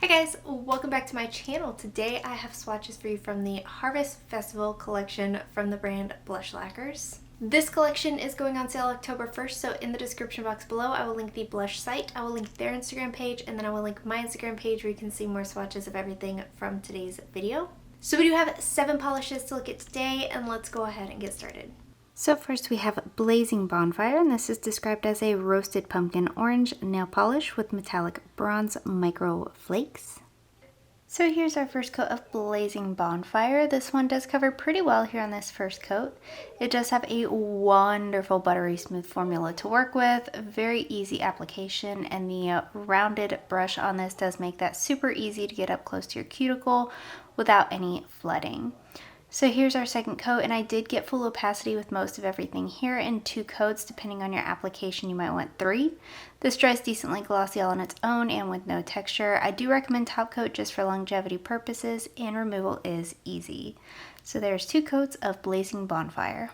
Hi guys, welcome back to my channel. Today I have swatches for you from the Harvest Festival collection from the brand Blush Lacquers. This collection is going on sale October 1st, so in the description box below I will link the Blush site, I will link their Instagram page, and then I will link my Instagram page where you can see more swatches of everything from today's video. So we do have 7 polishes to look at today, and let's go ahead and get started. So first we have Blazing Bonfire, and this is described as a roasted pumpkin orange nail polish with metallic bronze micro flakes. So here's our first coat of Blazing Bonfire. This one does cover pretty well here on this first coat. It does have a wonderful buttery smooth formula to work with, very easy application, and the rounded brush on this does make that super easy to get up close to your cuticle without any flooding. So here's our second coat, and I did get full opacity with most of everything here in 2 coats. Depending on your application, you might want 3. This dries decently glossy all on its own and with no texture. I do recommend top coat just for longevity purposes, and removal is easy. So there's 2 coats of Blazing Bonfire.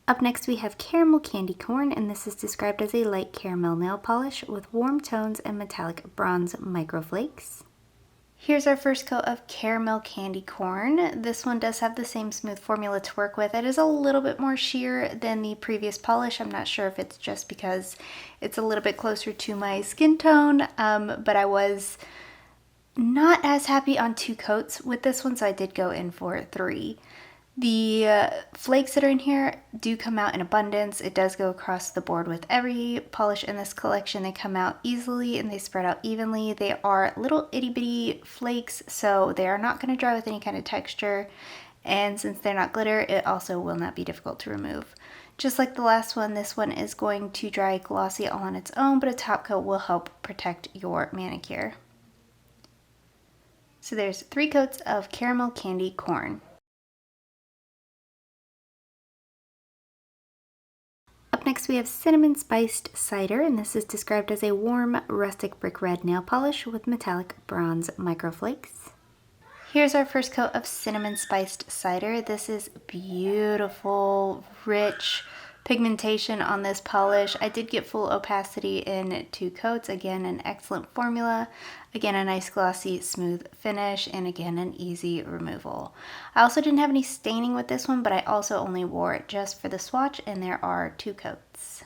Up next we have Caramel Candy Corn, and this is described as a light caramel nail polish with warm tones and metallic bronze microflakes. Here's our first coat of Caramel Candy Corn. This one does have the same smooth formula to work with. It is a little bit more sheer than the previous polish. I'm not sure if it's just because it's a little bit closer to my skin tone, but I was not as happy on 2 coats with this one, so I did go in for 3. The flakes that are in here do come out in abundance. It does go across the board with every polish in this collection. They come out easily and they spread out evenly. They are little itty bitty flakes, so they are not going to dry with any kind of texture. And since they're not glitter, it also will not be difficult to remove. Just like the last one, this one is going to dry glossy all on its own, but a top coat will help protect your manicure. So there's 3 coats of Caramel Candy Corn. Next we have Cinnamon Spiced Cider, and this is described as a warm rustic brick red nail polish with metallic bronze microflakes. Here's our first coat of Cinnamon Spiced Cider. This is beautiful, rich pigmentation on this polish. I did get full opacity in 2 coats. Again, an excellent formula. Again, a nice glossy smooth finish, and again, an easy removal. I also didn't have any staining with this one, but I also only wore it just for the swatch, and there are 2 coats.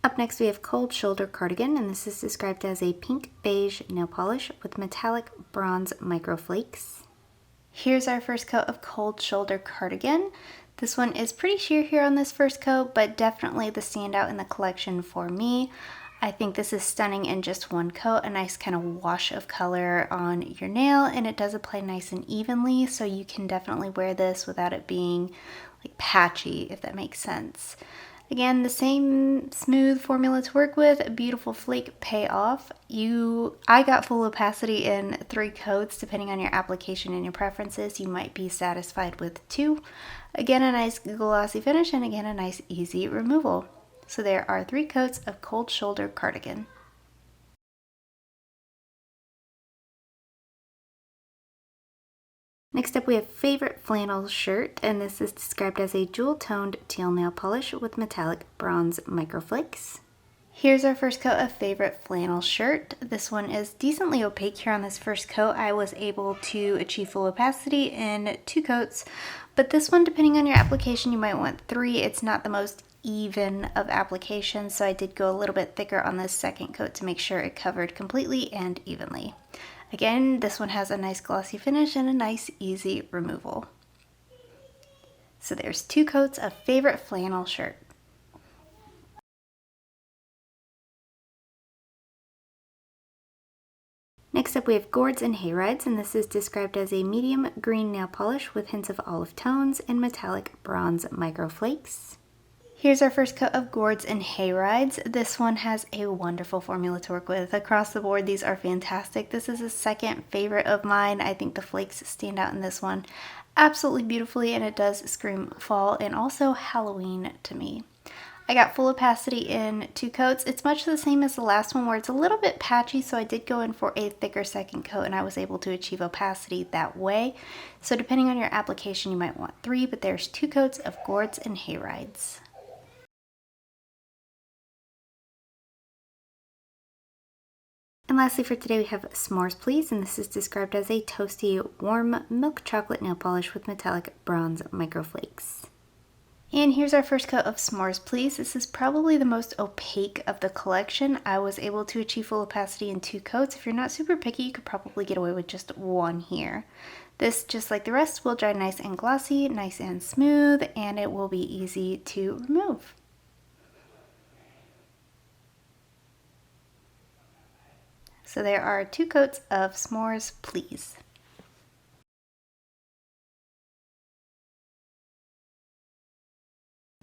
Up next we have Cold Shoulder Cardigan, and this is described as a pink beige nail polish with metallic bronze microflakes. Here's our first coat of Cold Shoulder Cardigan. This one is pretty sheer here on this first coat, but definitely the standout in the collection for me. I think this is stunning in just 1 coat, a nice kind of wash of color on your nail, and it does apply nice and evenly, so you can definitely wear this without it being like patchy, if that makes sense. Again, the same smooth formula to work with, a beautiful flake payoff. I got full opacity in 3 coats. Depending on your application and your preferences, you might be satisfied with 2. Again, a nice glossy finish, and again, a nice easy removal. So there are 3 coats of Cold Shoulder Cardigan. Next up we have Favorite Flannel Shirt, and this is described as a jewel-toned teal nail polish with metallic bronze microflakes. Here's our first coat of Favorite Flannel Shirt. This one is decently opaque here on this first coat. I was able to achieve full opacity in 2 coats, but this one, depending on your application, you might want 3. It's not the most even of applications, so I did go a little bit thicker on this second coat to make sure it covered completely and evenly. Again, this one has a nice glossy finish and a nice easy removal. So there's 2 coats of Favorite Flannel Shirt. Next up we have Gourds And Hayrides, and this is described as a medium green nail polish with hints of olive tones and metallic bronze microflakes. Here's our first coat of Gourds And Hayrides. This one has a wonderful formula to work with. Across the board, these are fantastic. This is a second favorite of mine. I think the flakes stand out in this one absolutely beautifully, and it does scream fall and also Halloween to me. I got full opacity in 2 coats. It's much the same as the last one where it's a little bit patchy, so I did go in for a thicker second coat and I was able to achieve opacity that way. So depending on your application, you might want 3, but there's 2 coats of Gourds and Hayrides. And lastly for today we have S'mores Please, and this is described as a toasty, warm milk chocolate nail polish with metallic bronze microflakes. And here's our first coat of S'mores Please. This is probably the most opaque of the collection. I was able to achieve full opacity in 2 coats. If you're not super picky, you could probably get away with just 1 here. This, just like the rest, will dry nice and glossy, nice and smooth, and it will be easy to remove. So there are 2 coats of S'mores Please.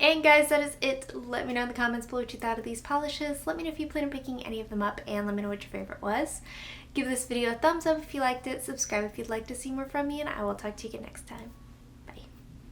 And guys, that is it. Let me know in the comments below what you thought of these polishes. Let me know if you plan on picking any of them up, and let me know what your favorite was. Give this video a thumbs up if you liked it, subscribe if you'd like to see more from me, and I will talk to you again next time.